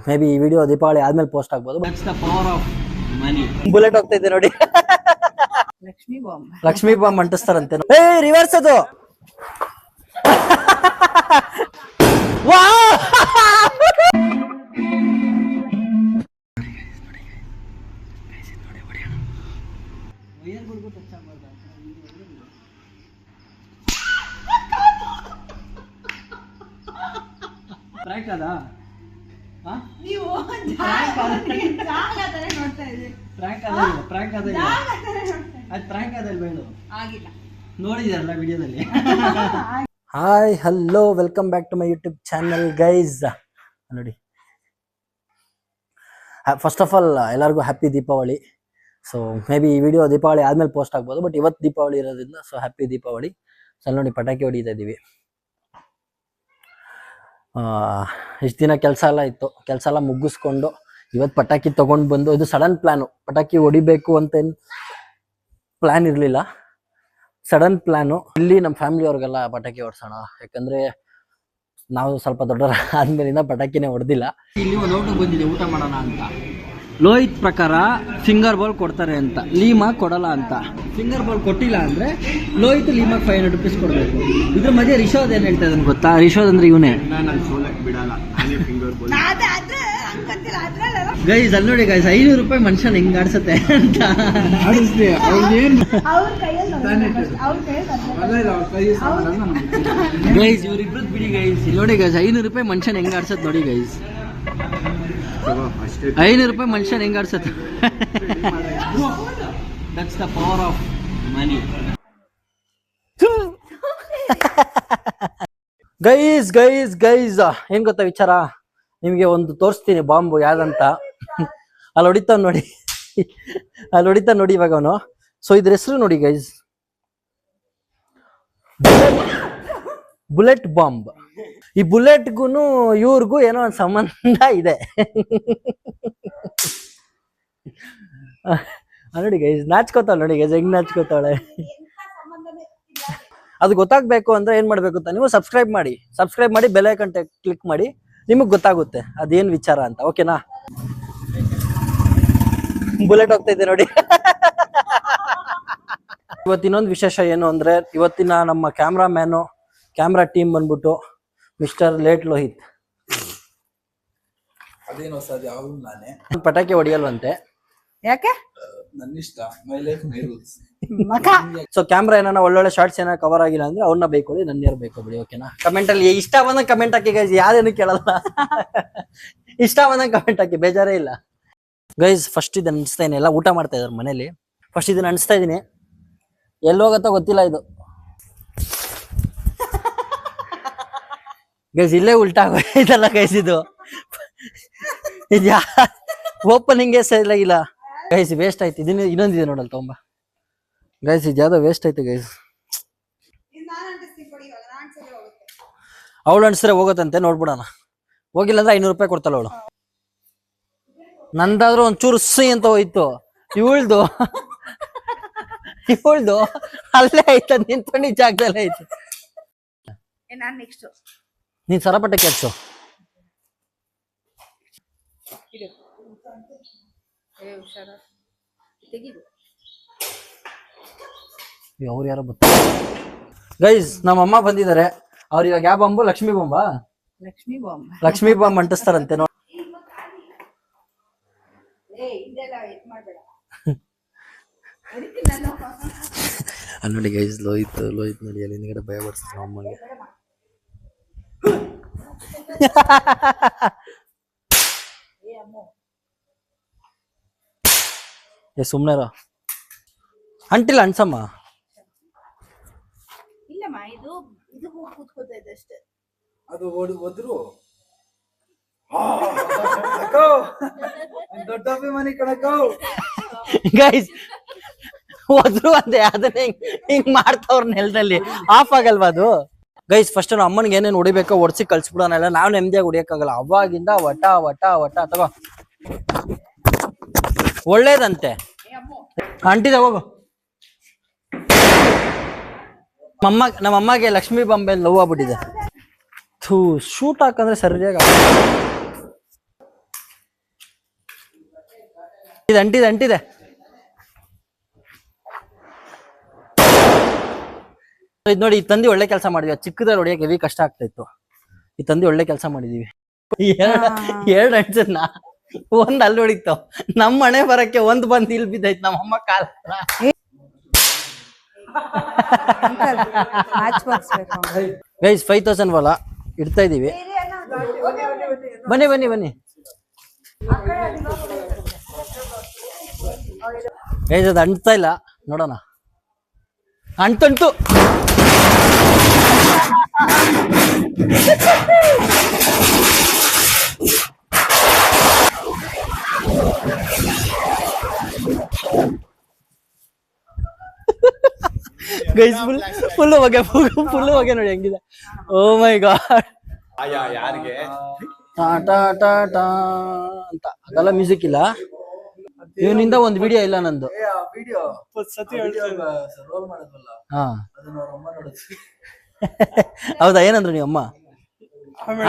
May be ಈ video Deepavali ಆದ್ಮೇಲೆ post ಆಗ್ಬೋದು. ಬುಲೆಟ್ ಹೋಗ್ತಾ ಇದೆ ನೋಡಿ. ಲಕ್ಷ್ಮೀ ಬಾಂಬ್ ಅಂಟಿಸ್ತಾರಂತೆ. ರಿವರ್ಸ್ ಅದು. ನೋಡಿದ್ರಲ್ಲ ವಿಡಿಯೋದಲ್ಲಿ. Hi hello welcome back to my YouTube channel guys. ನೋಡಿ, ಫಸ್ಟ್ ಆಫ್ ಆಲ್ ಎಲ್ಲರಿಗೂ happy Deepavali. So maybe ಈ ವಿಡಿಯೋ ದೀಪಾವಳಿ ಆದ್ಮೇಲೆ ಪೋಸ್ಟ್ ಆಗ್ಬೋದು, ಬಟ್ ಇವತ್ತು ದೀಪಾವಳಿ ಇರೋದ್ರಿಂದ ಸೊ ಹ್ಯಾಪಿ ದೀಪಾವಳಿ. ಸೊ ನೋಡಿ, ಪಟಾಕಿ ಹೊಡಿತಾ ಇದ್ದೀವಿ. ಇಷ್ಟು ದಿನ ಕೆಲಸ ಎಲ್ಲ ಮುಗಿಸ್ಕೊಂಡು ಇವತ್ತು ಪಟಾಕಿ ತೊಗೊಂಡು ಬಂದು, ಇದು ಸಡನ್ ಪ್ಲ್ಯಾನು. ಪಟಾಕಿ ಹೊಡಿಬೇಕು ಅಂತ ಏನು ಪ್ಲ್ಯಾನ್ ಇರಲಿಲ್ಲ, ಸಡನ್ ಪ್ಲ್ಯಾನು. ಇಲ್ಲಿ ನಮ್ಮ ಫ್ಯಾಮಿಲಿಯವ್ರಿಗೆಲ್ಲ ಪಟಾಕಿ ಹೊಡ್ಸೋಣ, ಯಾಕಂದರೆ ನಾವು ಸ್ವಲ್ಪ ದೊಡ್ಡವರ ಆದ್ಮೇಲಿಂದ ಪಟಾಕಿನೇ ಹೊಡೆದಿಲ್ಲ. ಇಲ್ಲಿ ಒಂದು ಊಟಕ್ಕೆ ಬಂದಿದೆ, ಊಟ ಮಾಡೋಣ ಅಂತ. ಲೋಹಿತ್ ಪ್ರಕಾರ ಫಿಂಗರ್ ಬಾಲ್ ಕೊಡ್ತಾರೆ ಅಂತ, ಲೀಮಾ ಕೊಡಲ್ಲ ಅಂತ. ಫಿಂಗರ್ ಬಾಲ್ ಕೊಟ್ಟಿಲ್ಲ ಅಂದರೆ ಲೋಹಿತ್ ಲೀಮಾಗೆ 500 ರೂಪೀಸ್ ಕೊಡಬೇಕು. ಇದ್ರ ಮಧ್ಯೆ ರಿಷೋದ್ ಏನು ಹೇಳ್ತಾ ಇದ್ದಾನೆ ಗೊತ್ತಾ? ರಿಷೋದ್ ಅಂದ್ರೆ ಇವನೇ. ಗೈಸ್ ಅಲ್ಲಿ ನೋಡಿ ಗೈಸ್, 500 ರೂಪಾಯಿ ಮನುಷ್ಯನ ಹೆಂಗ್ ಆಡ್ಸತ್ತೆ ಅಂತ. ಗೈಸ್ ಇವ್ರಿಬ್ರದ್ ಬಿಡಿ ಗೈಸ್. ಇಲ್ಲಿ ನೋಡಿ ಗೈಸ್, 500 ರೂಪಾಯಿ ಮನುಷ್ಯನ ಹೆಂಗ್ ಆಡ್ಸತ್ ನೋಡಿ ಗೈಸ್. 500 ರೂಪಾಯಿ ಮನುಷ್ಯನ ಹೆಂಗ್ ಆಡ್ಸತ್. That's the power of money. Guys guys guys ಏನ್ ಗೊತ್ತಾ ವಿಚಾರ? ನಿಮ್ಗೆ ಒಂದು ತೋರಿಸ್ತೀನಿ ಬಾಂಬು ಯಾವ್ದಂತ. ಅಲ್ಲಿ ಹೊಡಿತಾವ್ ನೋಡಿ, ಇವಾಗ ಅವನು. ಸೊ ಇದ್ರ ಹೆಸರು ನೋಡಿ ಗೈಸ್, ಬುಲೆಟ್ ಬಾಂಬ್. ಈ ಬುಲೆಟ್ಗೂ ಇವ್ರಿಗೂ ಏನೋ ಒಂದು ಸಂಬಂಧ ಇದೆ. ನೋಡಿ ಗೈಸ್, ನಾಚ್ಕೋತಾಳ ನೋಡಿ ಗೈಸ್, ಹೆಂಗ್ ನಾಚ್ಕೋತಾಳೆ. ಅದು ಗೊತ್ತಾಗ್ಬೇಕು ಅಂದ್ರೆ ಏನ್ ಮಾಡ್ಬೇಕು ಅಂತ, ನೀವು ಸಬ್ಸ್ಕ್ರೈಬ್ ಮಾಡಿ ಬೆಲ್ ಐಕಾನ್ ಕ್ಲಿಕ್ ಮಾಡಿ, ನಿಮಗ್ ಗೊತ್ತಾಗುತ್ತೆ ಅದೇನ್ ವಿಚಾರ ಅಂತ. ಓಕೆನಾ? ಬುಲೆಟ್ ಹೋಗ್ತಾ ಇದೆ ನೋಡಿ. ಇವತ್ತಿನೊಂದು ವಿಶೇಷ ಏನು ಅಂದ್ರೆ, ಇವತ್ತಿನ ನಮ್ಮ ಕ್ಯಾಮ್ರಾ ಟೀಮ್ ಬಂದ್ಬಿಟ್ಟು ಮಿಸ್ಟರ್ ಲೇಟ್ ಲೋಹಿತ್. ಅದೇನೋ ಸರ್, ಯಾವ್ದು ನಾನೇ ಪಟಾಕಿ ಹೊಡಿಯಲ್ವಂತೆ. ಯಾಕೆ? ನನ್ನ ಇಷ್ಟ, my life my rules. So camera ಏನಾರ ಒಳ್ಳೊಳ್ಳೆ ಶಾರ್ಟ್ಸ್ ಏನಾರ ಕವರ್ ಆಗಿಲ್ಲ ಅಂದ್ರೆ ಅವ್ರನ್ನ ಬೇಕೊಳ್ಳಿ, ನನ್ನ ಬೇಕು ಬಿಡಿ. ಓಕೆನಾ? ಕಮೆಂಟ್ ಅಲ್ಲಿ ಇಷ್ಟ ಬಂದಂಗ ಕಮೆಂಟ್ ಹಾಕಿ ಗೈಸ್, ಯಾರೇನು ಕೇಳಲ್ಲ. ಇಷ್ಟ ಬಂದಂಗ ಕಮೆಂಟ್ ಹಾಕಿ, ಬೇಜಾರೇ ಇಲ್ಲ ಗೈಸ್. ಫಸ್ಟ್ ಇದನ್ನ ಅನಿಸ್ತಾ ಇದೀನಿ, ಎಲ್ಲ ಊಟ ಮಾಡ್ತಾ ಇದಾರೆ ಮನೇಲಿ. ಫಸ್ಟ್ ಇದನ್ನ ಅನಿಸ್ತಾ ಇದೀನಿ, ಎಲ್ಲೋಗತ್ತೋ ಗೊತ್ತಿಲ್ಲ ಇದು ಗೈಸ್. ಇಲ್ಲೇ ಉಲ್ಟಾ ಇದಲ್ಲ ಗೈಸ್, ಇದು ಓಪನಿಂಗೇ ಸರಿಯಾಗಿಲ್ಲ ಗೈಸ್. ವೇಸ್ಟ್ ಆಯ್ತು. ಇನ್ನೊಂದಿದೆ ನೋಡಲ್ ತೊಂಬ ಗೈಸ್, ಇದು ಯಾವ್ದೋ ವೇಸ್ಟ್ ಆಯ್ತು ಗೈಸ್. ಅವಳು ಅನ್ಸಿದ್ರೆ ಹೋಗತ್ತಂತೆ, ನೋಡ್ಬಿಡೋಣ. ಹೋಗಿಲ್ಲ ಅಂದ್ರೆ 500 ರೂಪಾಯಿ ಕೊಡ್ತಾಳ ಅವಳು. ನಂದಾದ್ರೂ ಒಂಚೂರು ಸಿ ಅಂತ ಹೋಯ್ತು, ಇವಳ್ದು ಅಲ್ಲೇ ಆಯ್ತು, ನಿಂತ್ಕೊಂಡು ಜಾಗದಲ್ಲೇ ಆಯ್ತು. ನೀನ್ ಸರಪಟ್ಟೆ ಕೆಲ್ಸು. ಅವ್ರು ಯಾರೋ ಗೈಸ್, ನಮ್ಮ ಅಮ್ಮ ಬಂದಿದ್ದಾರೆ. ಅವ್ರು ಇವಾಗ ಯಾವ ಬಾಂಬು? ಲಕ್ಷ್ಮೀ ಬಾಂಬ್ ಅಂಟಿಸ್ತಾರಂತೆ ನೋಡಿ. ನೋಡಿ ಗೈಸ್, ಲೋಹಿತ್ ನೋಡಿ ಅಲ್ಲಿ ಹಿಂದ್ಗಡೆ ಭಯ ಬರ್ಸ್ತಾರೆ ನಮ್ಮ ಅಮ್ಮಗೆ. ಸುಮ್ನೆರ ಅಂಟಿಲ್ಲ, ಅನ್ಸಮ್ಮ. ಗೈಸ್ ಹೋದ್ರು ಅಂದೆ, ಅದನ್ನ ಹಿಂಗ್ ಮಾಡ್ತಾವ್ರ ನೆಲದಲ್ಲಿ. ಆಫ್ ಆಗಲ್ವಾ ಅದು ಗೈಸ್? ಫಸ್ಟ್ ನಾವು ಅಮ್ಮನಿಗೆ ಏನೇನು ಹೊಡಿಬೇಕೋ ಹೊಡ್ಸಿ ಕಳ್ಸ್ಬಿಡೋಣ. ನಾವು ನೆಮ್ಮದಿಯಾಗಿ ಹೊಡಿಯಕ್ಕಾಗಲ್ಲ. ಅವಾಗಿಂದ ವಟ ತಗೋ. ಒಳ್ಳೇದಂತೆ ಅಂಟಿದೆ, ಹೋಗು. ನಮ್ಮಮ್ಮಗೆ ಲಕ್ಷ್ಮೀ ಬಾಂಬೆ ಲವ್ ಆಗ್ಬಿಟ್ಟಿದೆ. ಶೂಟ್ ಹಾಕಂದ್ರೆ ಸರಿಯಾಗಿ ಇದು ಅಂಟಿದೆ ಇದು ನೋಡಿ, ಈ ತಂದಿ ಒಳ್ಳೆ ಕೆಲಸ ಮಾಡಿದ್ವಿ. ಚಿಕ್ಕದಲ್ಲಿ ಹೊಡಿಯಕ್ಕೆ ಹೆವಿ ಕಷ್ಟ ಆಗ್ತಾ ಇತ್ತು. ಈ ತಂದಿ ಒಳ್ಳೆ ಕೆಲಸ ಮಾಡಿದೀವಿ. ಎರಡು ಅಂಟನ್ನ ಒಂದ್ ಅಲ್ಲಿ ಹೊಡಿತು. ನಮ್ಮ ಮನೆ ಬರಕ್ಕೆ ಒಂದ್ ಬಂದ್ ಇಲ್ಲಿ ಬಿದ್ದೈತ್ ನಮ್ಮಮ್ಮ ಕಾಲ. ಗೈಸ್ 5000 ವಾಲ ಇಡ್ತಾ ಇದೀವಿ. ಬನ್ನಿ ಗೈಸ್, ಅದು ಅಂಟ್ತಾ ಇಲ್ಲ, ನೋಡೋಣ. ಅಂಟು ಗೈಸ್, ಫುಲ್ ಹೊಗೆ ನೋಡಿ ಹೆಂಗಿದೆ. ಓ ಮೈ ಗಾಡ್. ಯಾರಿಗೆ ಟಾಟಾ ಟಾಟಾ ಅಂತ ಅದೆಲ್ಲ ಮ್ಯೂಸಿಕ್ ಇಲ್ಲ. ಇವನಿಂದ ಒಂದು ವಿಡಿಯೋ ಇಲ್ಲ ನಂದು. ವಿಡಿಯೋ ರೋಲ್ ಮಾಡೋದಲ್ಲ, ಹಾ ಅದನ್ನ ಅವ್ರ ಅಮ್ಮ ನೋಡಿದ್ವಿ. ಹೌದಾ? ಏನಂದ್ರು ನೀವು ಅಮ್ಮ?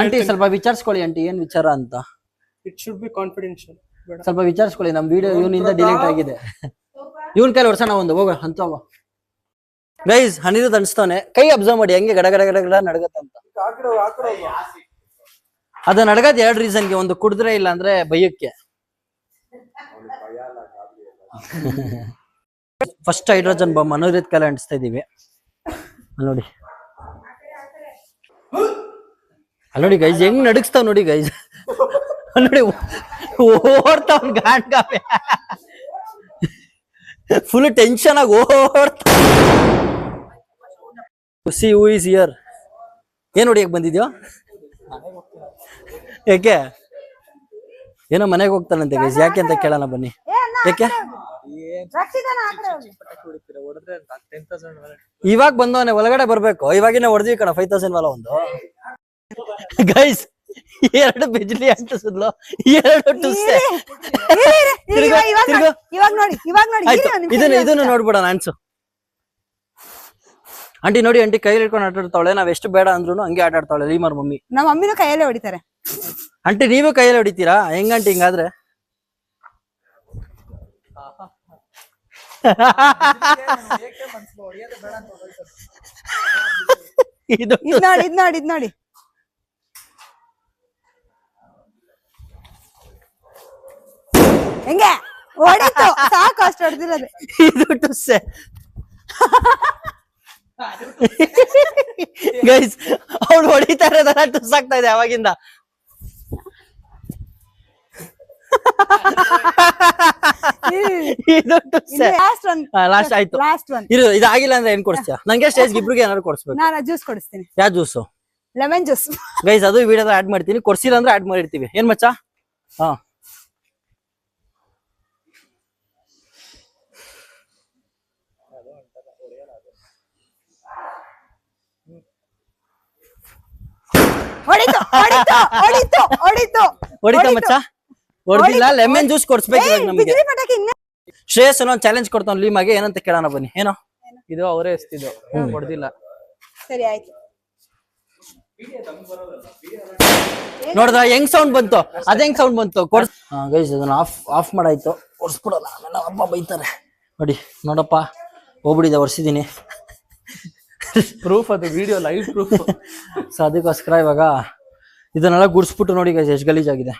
ಆಂಟಿ ಸ್ವಲ್ಪ ವಿಚಾರಿಸ್ಕೊಳ್ಳಿ ಆಂಟಿ, ಏನ್ ವಿಚಾರ ಅಂತ. It should be confidential. ಸ್ವಲ್ಪ ವಿಚಾರಿಸ್ಕೊಳ್ಳಿ. ನಮ್ ವಿಡಿಯೋ ಇವನಿಂದ ಡಿಲೀಟ್ ಆಗಿದೆ. ಇವನ್ ಕೈಲಿ ಹೊಡ್ಸೋಣ ಒಂದು, ಹೋಗ ಅಂತವ. ಗೈಸ್, ಹನಿದು ಅನ್ಸ್ತಾನೆ. ಕೈ ಅಬ್ಸರ್ವ್ ಮಾಡಿ ಹೆಂಗೆ ಗಡ ಗಡ ಗಡ ಗಡ ನಡಗತ್ತಂತ. ಅದು ನಡಗದ್ 2 ರೀಸನ್ಗೆ. ಒಂದು ಕುಡಿದ್ರೆ, ಇಲ್ಲ ಅಂದ್ರೆ ಬೈಯಕ್ಕೆ. ಫಸ್ಟ್ ಹೈಡ್ರೋಜನ್ ಬಾಂಬ್ ಅನುರಿತ್ ಕಾಲ ಅಂಟಿಸ್ತಾ ಇದೀವಿ. ನೋಡಿ ಅಲ್ಲಿ ಗೈಸ್ ಹೆಂಗ್ ನಡಗಿಸ್ತಾವ್ ನೋಡಿ ಗೈಸ್. ನೋಡಿ ಓಡ್ತಾವ್ ಗಾಂಡ್ಗಾವೆ. ಫುಲ್ ಟೆನ್ಷನ್ ಆಗಿ ಓಡ್ತಾ. C who is here. ಏನ್ ಹೊಡಿಯಕ್ ಬಂದಿದ್ಯೋ? ಯಾಕೆ? ಏನೋ ಮನೆಗೆ ಹೋಗ್ತಾನಂತೆ ಗೈಸ್. ಯಾಕೆ ಅಂತ ಕೇಳೋಣ ಬನ್ನಿ. ಯಾಕೆ ಇವಾಗ ಬಂದವನೆ ಒಳಗಡೆ ಬರ್ಬೇಕು. ಇವಾಗಿನ ಹೊಡೆದ್ವಿ ಕಣ 5000 ವಾಲ ಒಂದು. ಗೈಸ್, 2 ಬಿಜ್ಲಿ ಅಂಟಿಸಿದ್ಲು, 2 ಟುಸ್ಸೆ. ಇದನ್ನು ನೋಡ್ಬಿಡೋಣ ಅನ್ಸು. ಆಂಟಿ ನೋಡಿ, ಆಂಟಿ ಕೈಲಿ ಹಿಡ್ಕೊಂಡು ಆಟಾಡ್ತಾವಳೆ. ನಾವ್ ಎಷ್ಟು ಬೇಡ ಅಂದ್ರು ಹಂಗೆ ಆಟಾಡ್ತಾವಳೆ. ಲೀಮರ್ ಮಮ್ಮಿ. ನಮ್ಮ ಮಮ್ಮಿನೂ ಕೈಯಲ್ಲೇ ಹೊಡಿತಾರೆ. ಆಂಟಿ ನೀವು ಕೈಯಲ್ಲಿ ಹೊಡಿತೀರಾ? ಹೆಂಗಂಟಿ ಹಿಂಗಾದ್ರೆ? ಇದ್ ನೋಡಿ ಹೆಂಗೆ ಹೊಡಿತು. ಸಾಕು, ಅಷ್ಟು ಹೊಡೆದಿರೋದು. ಇದು ಟುಸ್ಸೆ. ಗೈಸ್, ಅವ್ಳು ಹೊಡಿತಾ ಇರೋದನ್ನ ಟುಸ್ ಆಗ್ತಾ ಇದೆ ಅವಾಗಿಂದ. ಇದು ಟುಸ್ಸೆ. ಲಾಸ್ಟ್ ಆಯ್ತು. ಇದಾಗಿಲ್ಲ ಅಂದ್ರೆ ಏನ್ ಕೊಡ್ತೀಯ ನಂಗೆ? ಸ್ಟೇಜ್ ಇಬ್ರಿಗೆ ಏನಾದ್ರು ಕೊಡ್ಸ್ಬೇಕು. ನಾನು ಜ್ಯೂಸ್ ಕೊಡಿಸ್ತೀನಿ. ಯಾವ ಜ್ಯೂಸು? Lemon juice. ಗೈಸ್, ಅದು ವಿಡಿಯೋದ ಆಡ್ ಮಾಡ್ತೀನಿ. ಕೊಡ್ಸಿಲ್ಲ ಅಂದ್ರೆ ಆಡ್ ಮಾಡಿರ್ತೀವಿ. ಏನ್ ಮಚ್ಚ? ಹಾ, ಹೊಡಿತಾ ಮಚ್ಚ? ಹೊಡೆದಿಲ್ಲ. ಲೆಮನ್ ಜ್ಯೂಸ್ ಕೊಡ್ಸ್ಬೇಕು ನಮ್ಗೆ. ಶ್ರೇಯಸ್ ಒಂದು ಚಾಲೆಂಜ್ ಕೊಡ್ತಾನ ಲೀಮಾಗೆ. ಏನಂತ ಕೇಳೋಣ ಬನ್ನಿ. ಏನೋ ಇದು ಅವರೇ ಎಸ್ತಿದ್ದು, ಹೊಡೆದಿಲ್ಲ. ಸರಿ ಆಯ್ತು. ನೋಡ್ದ ಹೆಂಗ್ ಸೌಂಡ್ ಬಂತು? ಅದ ಹೆಂಗ್ ಸೌಂಡ್ ಬಂತು? ಗೈಸ್, ಅದನ್ನ ಆಫ್ ಮಾಡಾಯ್ತು. ಒರ್ಸ್ಬಿಡಲ್ಲ, ಆಮೇಲೆ ಅಪ್ಪ ಬೈತಾರೆ. ನೋಡಿ ನೋಡಪ್ಪ, ಹೋಗ್ಬಿಡಿದೆ, ಒರ್ಸಿದೀನಿ. ಪ್ರೂಫ್, ಅದು ವಿಡಿಯೋ ಲೈವ್ ಪ್ರೂಫ್. ಸೊ ಅದಕ್ಕೋಸ್ಕರ ಇವಾಗ ಇದನ್ನೆಲ್ಲ ಗುಡ್ಸ್ಬಿಟ್ಟು ನೋಡಿ ಗೈಸ್ ಎಷ್ಟು ಗಲೀಜಾಗಿದೆ.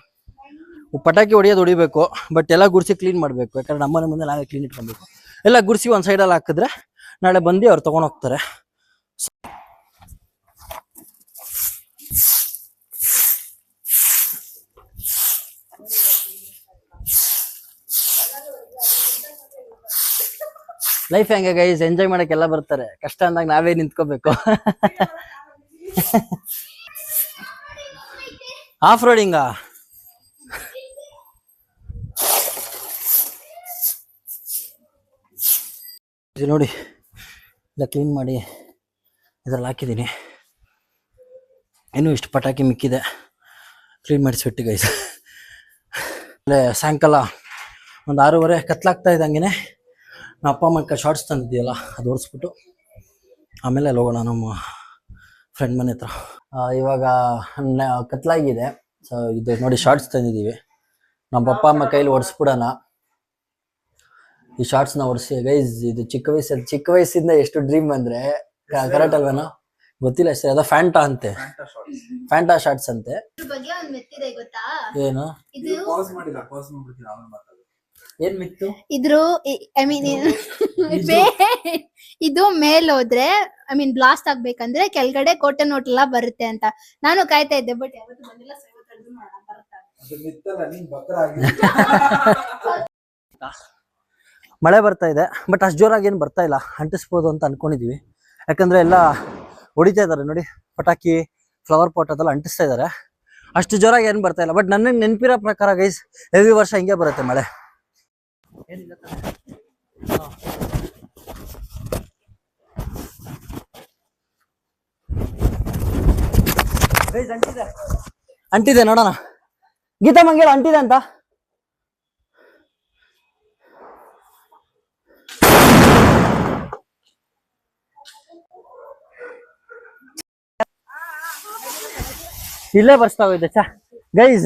ಪಟಾಕಿ ಹೊಡಿಬೇಕು, ಬಟ್ ಎಲ್ಲ ಗುಡ್ಸಿ ಕ್ಲೀನ್ ಮಾಡ್ಬೇಕು. ಯಾಕಂದ್ರೆ ನಮ್ಮನೆ ಮುಂದೆ ನಾವೇ ಕ್ಲೀನ್ ಇಟ್ಕೊಬೇಕು. ಎಲ್ಲ ಗುಡ್ಸಿ ಒಂದ್ ಸೈಡಲ್ಲಿ ಹಾಕಿದ್ರೆ ನಾಳೆ ಬಂದು ಅವ್ರು ತಗೊಂಡ್ ಹೋಗ್ತಾರೆ. ಲೈಫ್ ಹೆಂಗೆ ಗೈಸ್, ಎಂಜಾಯ್ ಮಾಡಕ್ಕೆ ಎಲ್ಲ ಬರ್ತಾರೆ. ಕಷ್ಟ ಅಂದಾಗ ನಾವೇ ನಿಂತ್ಕೋಬೇಕು. ಆಫ್ ರೋಡಿಂಗಾ? ಇದು ನೋಡಿ, ಇಲ್ಲ ಕ್ಲೀನ್ ಮಾಡಿ ಇದ್ರಲ್ಲಿ ಹಾಕಿದ್ದೀನಿ. ಇನ್ನೂ ಇಷ್ಟು ಪಟಾಕಿ ಮಿಕ್ಕಿದೆ, ಕ್ಲೀನ್ ಮಾಡಿಸ್ಬಿಟ್ಟು ಗೈಸ್. ಅಲ್ಲೇ ಸಾಯಂಕಾಲ ಒಂದು 6:30 ಕತ್ಲಾಗ್ತಾ ಇದ್ದಂಗೆ ನಮ್ಮ ಅಪ್ಪ ಅಮ್ಮ ಶಾರ್ಟ್ಸ್ ತಂದಿದ್ದೀಯಲ್ಲ, ಅದು ಓಡಿಸ್ಬಿಟ್ಟು ಆಮೇಲೆ ಅಲ್ಲಿ ಹೋಗೋಣ ನಮ್ಮ ಫ್ರೆಂಡ್ ಮನೆ ಹತ್ರ. ಇವಾಗ ಕತ್ಲಾಗಿದೆ. ಸೊ ಇದು ನೋಡಿ ಶಾರ್ಟ್ಸ್ ತಂದಿದ್ದೀವಿ. ನಮ್ಮ ಪಪ್ಪ ಅಮ್ಮ ಕೈಲಿ ಓಡಿಸ್ಬಿಡೋಣ. ಈ ಶಾರ್ಟ್ಸ್ ನ ಹೊಡ್ಸಿ ಗೈಸ್. ಇದು ಚಿಕ್ಕ ವಯಸ್ಸಿಂದ ಎಷ್ಟು ಡ್ರೀಮ್ ಅಂದ್ರೆ ಕರೆಕ್ಟ್ ಅಲ್ವೇನೋ ಗೊತ್ತಿಲ್ಲ ಅಷ್ಟೇ. ಅದ ಫ್ಯಾಂಟಾ ಅಂತೆ, ಫ್ಯಾಂಟಾ ಶಾರ್ಟ್ಸ್ ಅಂತೆ. ಬಗ್ಗೆ ಒಂದ್ ಮೆತ್ತಿದೆ ಗೊತ್ತಾ? ಏನು ಇದು ಪಾಸ್ ಮಾಡಿಲ್ಲ, ಪಾಸ್ ಮಾಡ್ಬಿಡ್ತೀನಿ ಆಮೇಲೆ ಮಾತಾಡೋದು. ಏನ್ ಮಿತ್ತು? ಇದ್ರು ಐ ಮೀನ್ ಇದು ಮೇಲ್ ಹೋದ್ರೆ ಐ ಮೀನ್ ಬ್ಲಾಸ್ಟ್ ಆಗ್ಬೇಕಂದ್ರೆ ಕೆಳಗಡೆ ಕೋಟೆ ನೋಟ್ ಎಲ್ಲ ಬರುತ್ತೆ ಅಂತ ನಾನು ಕಾಯ್ತಾ ಇದ್ದೆ. ಬಟ್ ಯಾವತ್ತು ಬಂದಿಲ್ಲ. ಅದು ಮಿತ್ತಲ್ಲ, ನೀನ್ ಬಕ್ರ ಆಗಿ. ಮಳೆ ಬರ್ತಾ ಇದೆ, ಬಟ್ ಅಷ್ಟು ಜೋರಾಗಿ ಏನು ಬರ್ತಾ ಇಲ್ಲ. ಅಂಟಿಸ್ಬೋದು ಅಂತ ಅನ್ಕೊಂಡಿದೀವಿ, ಯಾಕಂದ್ರೆ ಎಲ್ಲ ಹೊಡಿತಾ ಇದಾರೆ ನೋಡಿ. ಪಟಾಕಿ, ಫ್ಲವರ್ ಪಾಟ್ ಅದೆಲ್ಲ ಅಂಟಿಸ್ತಾ ಇದಾರೆ. ಅಷ್ಟು ಜೋರಾಗಿ ಏನು ಬರ್ತಾ ಇಲ್ಲ. ಬಟ್ ನನ್ನ ನೆನಪಿರೋ ಪ್ರಕಾರ ಗೈಸ್ ಎವ್ರಿ ವರ್ಷ ಹಿಂಗೆ ಬರುತ್ತೆ ಮಳೆ. ಅಂಟಿದೆ ನೋಡೋಣ. ಗೀತಾ ಮಂಗೇಳ ಅಂಟಿದೆ ಅಂತ. ಇಲ್ಲೇ ಬರ್ಸ್ತಾ ಹೋಯ್ತು. ಗೈಸ್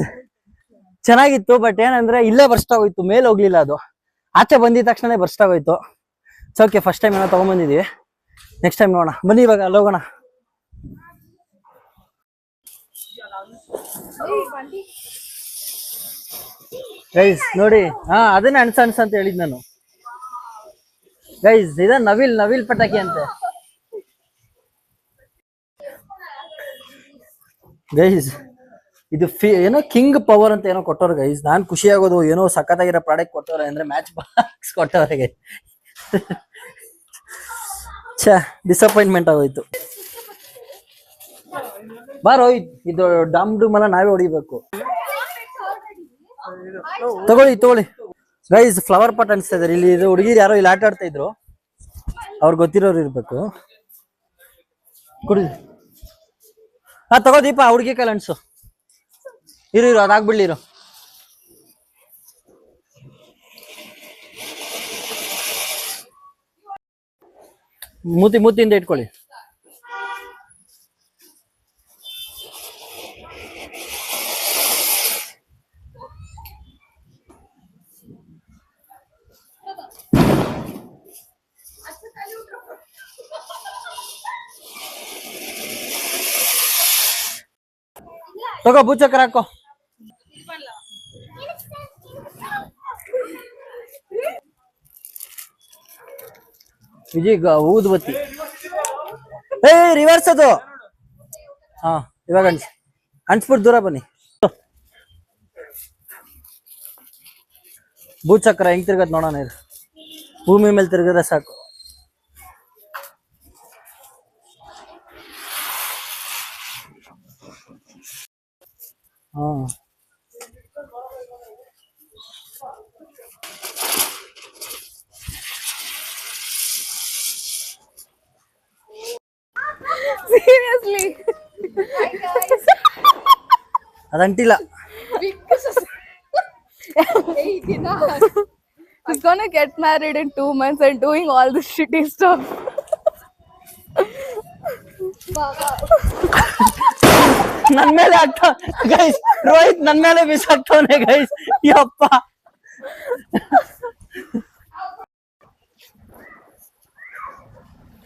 ಚೆನ್ನಾಗಿತ್ತು, ಬಟ್ ಏನಂದ್ರೆ ಇಲ್ಲೇ ಬರ್ಸ್ತಾ ಹೋಯ್ತು, ಮೇಲೆ ಹೋಗ್ಲಿಲ್ಲ. ಅದು ಆಚೆ ಬಂದಿದ ತಕ್ಷಣ ಬರ್ಸ್ತಾ ಹೋಯ್ತು. ಓಕೆ, ಫಸ್ಟ್ ಟೈಮ್ ಏನೋ ತಗೊಂಡ್ಬಂದಿದೀವಿ, ನೆಕ್ಸ್ಟ್ ಟೈಮ್ ನೋಡೋಣ. ಬನ್ನಿ ಇವಾಗ ಅಲ್ಲಿ ಹೋಗೋಣ. ಗೈಸ್ ನೋಡಿ, ಅದನ್ನೇ ಅನ್ಸ ಅಂತ ಹೇಳಿದ್ ನಾನು. ಗೈಸ್ ಇದ ನವಿಲ್ ಪಟಾಕಿ ಅಂತೆ. ಗೈಸ್ ಇದು ಏನೋ ಕಿಂಗ್ ಪವರ್ ಅಂತ ಏನೋ ಕೊಟ್ಟವ್ರೆ ಗೈಸ್. ನಾನ್ ಖುಷಿ ಆಗೋದು ಏನೋ ಸಖತ್ತಾಗಿರೋ ಪ್ರಾಡಕ್ಟ್ ಕೊಟ್ಟವ್ರೆ ಅಂದ್ರೆ ಮ್ಯಾಚ್ ಬಾಕ್ಸ್ ಕೊಟ್ಟವ್ರೆ. ಡಿಸಪಾಯಿಂಟ್ಮೆಂಟ್ ಆಗೋಯ್ತು. ರೋಹಿತ್, ಇದು ಡಮ್ ಎಲ್ಲ ನಾವೇ ಹೊಡಿಬೇಕು. ತಗೊಳ್ಳಿ ಗೈಸ್, ಫ್ಲವರ್ ಪಾಟ್ ಅನ್ಸ್ತಾ ಇದಾರೆ ಇಲ್ಲಿ. ಇದು ಹುಡುಗಿರು ಯಾರೋ ಇಲ್ಲಿ ಆಟ ಆಡ್ತಾ ಇದ್ರು, ಅವ್ರು ಗೊತ್ತಿರೋರು ಇರ್ಬೇಕು. ಕುಡಿ. ತಗೋ ದೀಪ, ಹುಡುಗಿ ಕೈಲಿ ಅನ್ಸು. ಇರು ಅದಾಗ್ಬಿಡ್ಲಿ. ಮೂತಿಯಿಂದ ಇಟ್ಕೊಳ್ಳಿ. ತಗೋ ಬೂಚಕ್ರ ಹಾಕೋ. ವಿಜಯ್ ಊದ್ಬತ್ತಿ. ರಿವರ್ಸ್ ಅದು. ಇವಾಗ ಅನ್ಸ್ಬಿಟ್ಟು ದೂರ ಬನ್ನಿ. ಭೂಚಕ್ರ ಹೆಂಗ್ ತಿರ್ಗತ್ ನೋಡೋಣ. ಭೂಮಿ ಮೇಲೆ ತಿರ್ಗಿದ್ರೆ ಸಾಕು. Seriously. ಅದಂಟಿಲ್ಲ. He's gonna get married in 2 months and doing all this shitty stuff. ನನ್ ಮೇಲೆ ಆಗ್ತಾ ಗೈಸ್. ರೋಹಿತ್ ನನ್ ಮೇಲೆ ಮಿಸ್ ಆಗ್ತವನೆ ಗೈಸ್. ಯಪ್ಪ,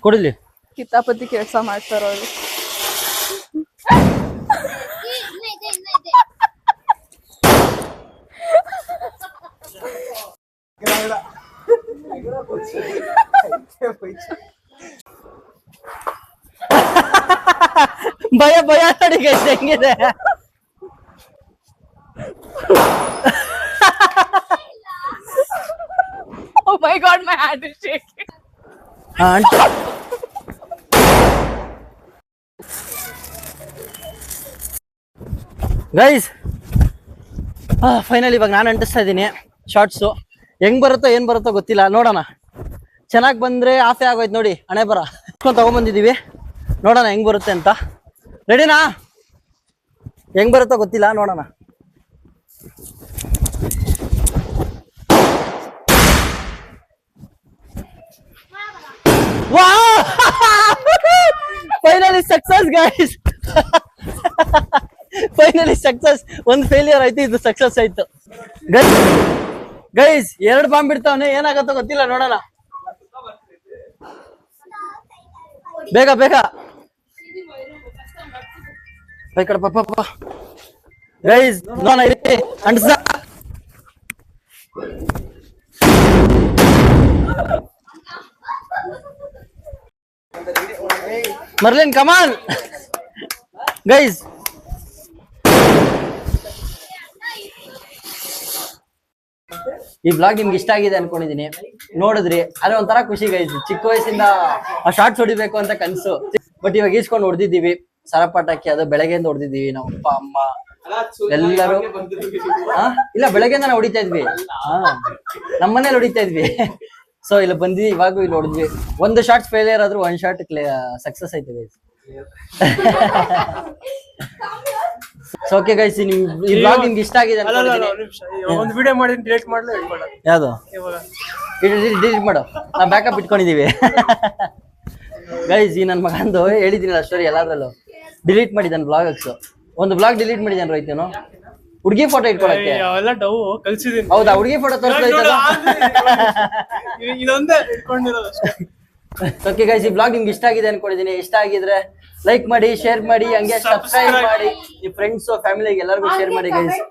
ಕೊಡಿಲಿ. ಕಿತಾಪತಿ ಕೆಲಸ ಮಾಡ್ತಾರ ಅವರು. ಭಯ ನೋಡಿ ಗೈಸ್ ಹೆಂಗಿದೆ. Oh my god, my hand is shaking. Guys final ಇವಾಗ ನಾನು ಅಂಟಿಸ್ತಾ ಇದ್ದೀನಿ ಶಾರ್ಟ್ಸು. ಹೆಂಗ್ ಬರುತ್ತೋ ಏನ್ ಬರುತ್ತೋ ಗೊತ್ತಿಲ್ಲ, ನೋಡೋಣ. ಚೆನ್ನಾಗಿ ಬಂದ್ರೆ ಆಫೆ ಆಗೋಯ್ತು ನೋಡಿ. ಹಣೆ ಬರ ತಗೊಂಡ್ಬಂದಿದೀವಿ, ನೋಡೋಣ ಹೆಂಗ್ ಬರುತ್ತೆ ಅಂತ. ರೆಡಿನಾ? ಹೆಂಗ್ ಬರುತ್ತೋ ಗೊತ್ತಿಲ್ಲ, ನೋಡೋಣ. Finally success guys. Finally success. ಒಂದು ಫೇಲಿಯರ್ ಆಯ್ತು, ಇದು ಸಕ್ಸಸ್ ಆಯ್ತು. ಗೈಸ್ 2 ಬಾಂಬ್ ಬಿಡ್ತಾವನೆ, ಏನಾಗತ್ತೋ ಗೊತ್ತಿಲ್ಲ, ನೋಡೋಣ. ಬೇಗ ಬೇಗ ಈ ಕಡೆ ಪಾಪ ಗೈಸ್ ನೋಡೋಣ. ಅಂಡ್ಸ ಮರ್ಲಿನ್ ಕಮಾನ್ ಗೈಸ್. ಈ ಬ್ಲಾಗ್ ನಿಮ್ಗೆ ಇಷ್ಟ ಆಗಿದೆ ಅನ್ಕೊಂಡಿದೀನಿ. ನೋಡಿದ್ರಿ ಅದೇ ಒಂಥರ ಖುಷಿ ಗೈಸ್. ಚಿಕ್ಕ ವಯಸ್ಸಿಂದ ಆ ಶಾರ್ಟ್ಸ್ ಹೊಡಿಬೇಕು ಅಂತ ಕನ್ಸು. ಬಟ್ ಇವಾಗ ಈಸ್ಕೊಂಡು ಹೊಡೆದಿದ್ದೀವಿ ಸರಪಟಾಕಿ. ಅದು ಬೆಳಗ್ಗೆಯಿಂದ ಹೊಡೆದಿದ್ದೀವಿ ನಾವು ಅಪ್ಪ ಅಮ್ಮ ಎಲ್ಲರೂ. ಇಲ್ಲ ಬೆಳಗ್ಗೆಯಿಂದ ನಾವು ಹೊಡಿತಾ ಇದ್ವಿ. ನಮ್ಮನೇಲಿ ಹೊಡಿತಾ ಇದ್ವಿ. ಸೊ ಇಲ್ಲಿ ಬಂದ್ವಿ, ಇವಾಗ ಇಲ್ಲಿ ಹೊಡೆದ್ವಿ. ಒಂದು ಶಾರ್ಟ್ ಫೇಲಿಯರ್ ಆದ್ರೂ 1 ಶಾರ್ಟ್ ಸಕ್ಸಸ್ ಆಯ್ತು ಗೈಸ್. ಸೊ ಓಕೆ ಗೈಸ್, ಈ ಬ್ಲಾಗ್ ನಿಮ್ಗೆ ಇಷ್ಟ ಆಗಿದೆ ಅನ್ಕೊಂಡಿದ್ದೀನಿ. ಒಂದು ವಿಡಿಯೋ ಮಾಡಿದ್ರೆ ಡಿಲೀಟ್ ಮಾಡಲು ಹೇಳ್ಬೇಡ. ಯಾವುದು ಡಿಲೀಟ್ ಮಾಡು, ನಾವು ಬ್ಯಾಕಪ್ ಇಟ್ಕೊಂಡಿದೀವಿ. ಗೈಸ್ ಈ ನನ್ನ ಮಗಂದು ಹೇಳಿದ್ದೀನಲ್ಲ ಸ್ಟೋರಿ ಎಲ್ಲಾದ್ರಲ್ಲೂ ಡಿಲೀಟ್ ಮಾಡಿದ್ದಾನೆ ಬ್ಲಾಗ್ಸ್. ಒಂದು ಬ್ಲಾಗ್ ಡಿಲೀಟ್ ಮಾಡಿದ್ದಾನೆ ರೈತನು, ಹುಡುಗಿ ಫೋಟೋ ಇಟ್ಕೊಳಕ್ಕೆ. ಅವೆಲ್ಲ ಡವ್ ಕಲ್ಸಿದೀನಿ. ಹೌದಾ, ಹುಡುಗಿ ಫೋಟೋ ತೋರಿಸ್ತಾ. ಇದೊಂದೇ ಇಟ್ಕೊಂಡಿರೋದು ಅಷ್ಟೇ. ಓಕೆ ಗೈಸ್, ಈ ಬ್ಲಾಗ್ ನಿಮ್ಗೆ ಇಷ್ಟ ಆಗಿದೆ ಅನ್ಕೊಂಡಿದ್ದೀನಿ. ಇಷ್ಟ ಆಗಿದ್ರೆ ಲೈಕ್ ಮಾಡಿ, ಶೇರ್ ಮಾಡಿ, ಹಂಗೆ ಸಬ್ಸ್ಕ್ರೈಬ್ ಮಾಡಿ. ನಿಮ್ಮ ಫ್ರೆಂಡ್ಸ್ ಫ್ಯಾಮಿಲಿಗೆ ಎಲ್ಲರಿಗೂ ಶೇರ್ ಮಾಡಿ ಗೈಸ್.